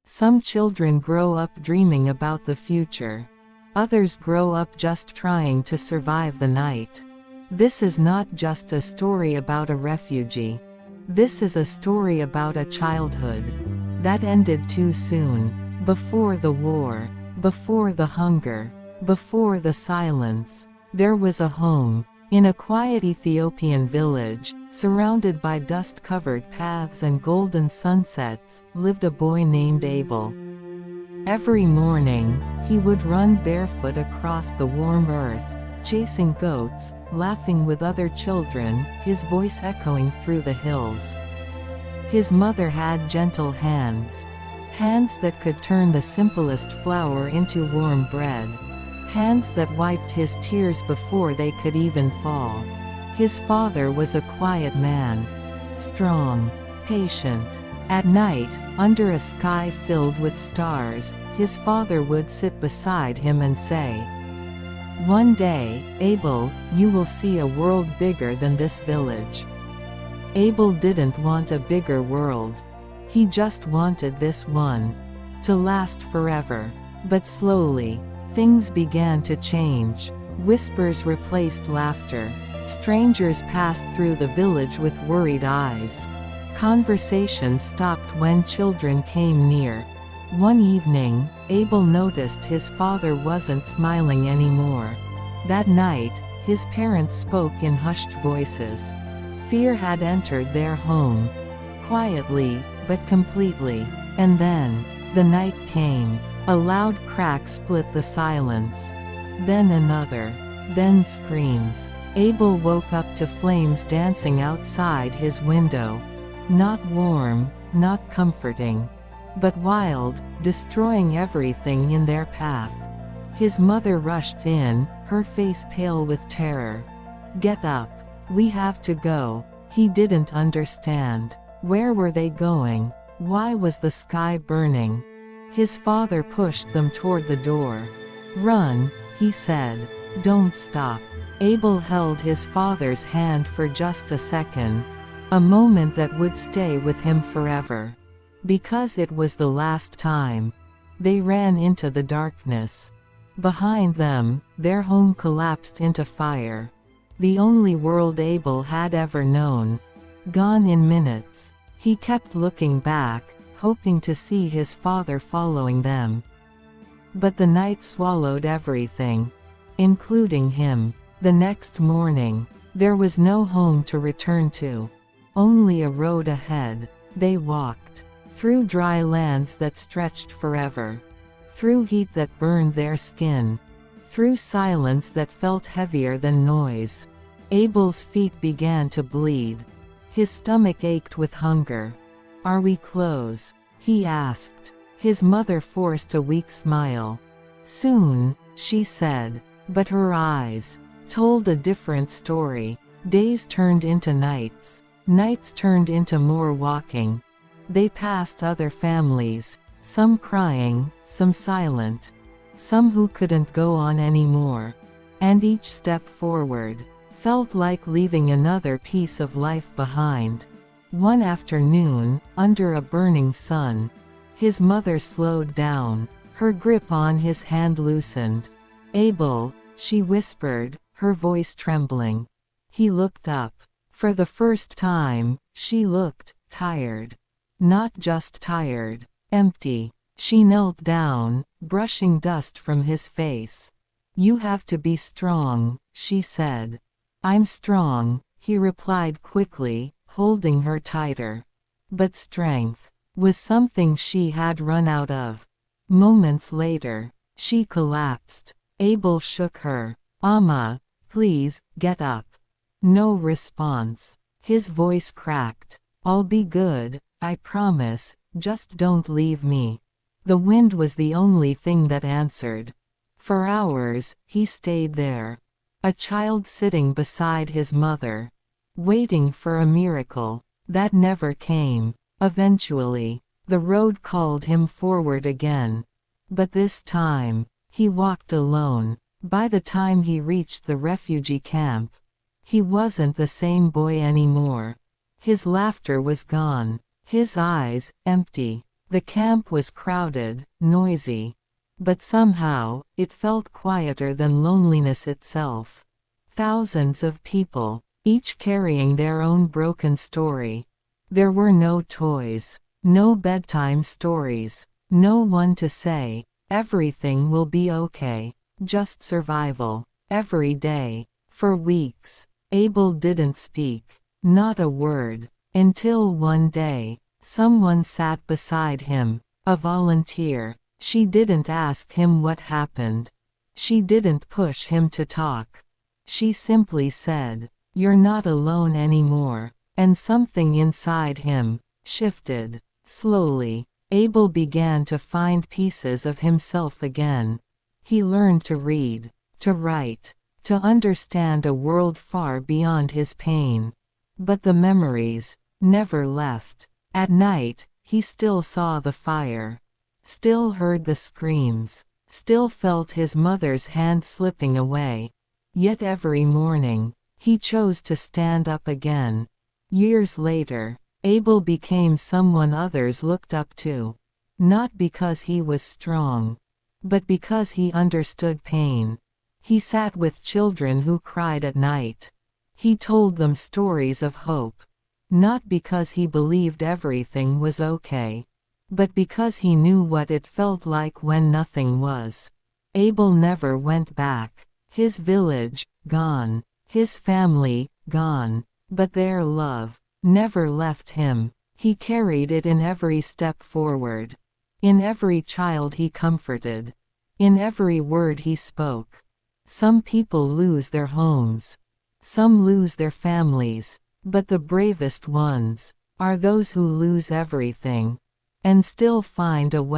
Some children grow up dreaming about the future. Others grow up just trying to survive the night. This is not just a story about a refugee. This is a story about a childhood that ended too soon. Before the war, before the hunger, before the silence, there was a home. In a quiet Ethiopian village, surrounded by dust-covered paths and golden sunsets, lived a boy named Abel. Every morning, he would run barefoot across the warm earth, chasing goats, laughing with other children, his voice echoing through the hills. His mother had gentle hands. Hands that could turn the simplest flour into warm bread. Hands that wiped his tears before they could even fall. His father was a quiet man. Strong, patient. At night, under a sky filled with stars, his father would sit beside him and say, "One day, Abel, you will see a world bigger than this village." Abel didn't want a bigger world. He just wanted this one to last forever. But slowly, things began to change. Whispers replaced laughter. Strangers passed through the village with worried eyes. Conversation stopped when children came near. One evening, Abel noticed his father wasn't smiling anymore. That night, his parents spoke in hushed voices. Fear had entered their home. Quietly, but completely. And then, the night came. A loud crack split the silence. Then another. Then screams. Abel woke up to flames dancing outside his window. Not warm, not comforting, but wild, destroying everything in their path. His mother rushed in, her face pale with terror. "Get up. We have to go." He didn't understand. Where were they going? Why was the sky burning? His father pushed them toward the door. "Run," he said. "Don't stop." Abel held his father's hand for just a second. A moment that would stay with him forever. Because it was the last time. They ran into the darkness. Behind them, their home collapsed into fire. The only world Abel had ever known. Gone in minutes. He kept looking back, hoping to see his father following them. But the night swallowed everything. Including him. The next morning, there was no home to return to. Only a road ahead. They walked. Through dry lands that stretched forever. Through heat that burned their skin. Through silence that felt heavier than noise. Abel's feet began to bleed. His stomach ached with hunger. "Are we close?" he asked. His mother forced a weak smile. "Soon," she said. But her eyes told a different story. Days turned into nights. Nights turned into more walking. They passed other families, some crying, some silent, some who couldn't go on anymore. And each step forward felt like leaving another piece of life behind. One afternoon, under a burning sun, his mother slowed down. Her grip on his hand loosened. "Abel," she whispered, her voice trembling. He looked up. For the first time, she looked tired. Not just tired. Empty. She knelt down, brushing dust from his face. "You have to be strong," she said. "I'm strong," he replied quickly, holding her tighter. But strength was something she had run out of. Moments later, she collapsed. Abel shook her. "Amma, please, get up." No response. His voice cracked. "I'll be good, I promise, just don't leave me." The wind was the only thing that answered. For hours, he stayed there. A child sitting beside his mother. Waiting for a miracle. That never came. Eventually, the road called him forward again. But this time, he walked alone. By the time he reached the refugee camp, he wasn't the same boy anymore. His laughter was gone. His eyes, empty. The camp was crowded, noisy. But somehow, it felt quieter than loneliness itself. Thousands of people, each carrying their own broken story. There were no toys, no bedtime stories, no one to say, "Everything will be okay." Just survival. Every day. For weeks, Abel didn't speak. Not a word. Until one day, someone sat beside him. A volunteer. She didn't ask him what happened. She didn't push him to talk. She simply said, "You're not alone anymore." And something inside him shifted. Slowly, Abel began to find pieces of himself again. He learned to read, to write, to understand a world far beyond his pain. But the memories never left. At night, he still saw the fire, still heard the screams, still felt his mother's hand slipping away. Yet every morning, he chose to stand up again. Years later, Abel became someone others looked up to. Not because he was strong, but because he understood pain. He sat with children who cried at night. He told them stories of hope. Not because he believed everything was okay, but because he knew what it felt like when nothing was. Abel never went back. His village, gone. His family, gone. But their love never left him. He carried it in every step forward. In every child he comforted. In every word he spoke. Some people lose their homes. Some lose their families. But the bravest ones are those who lose everything and still find a way.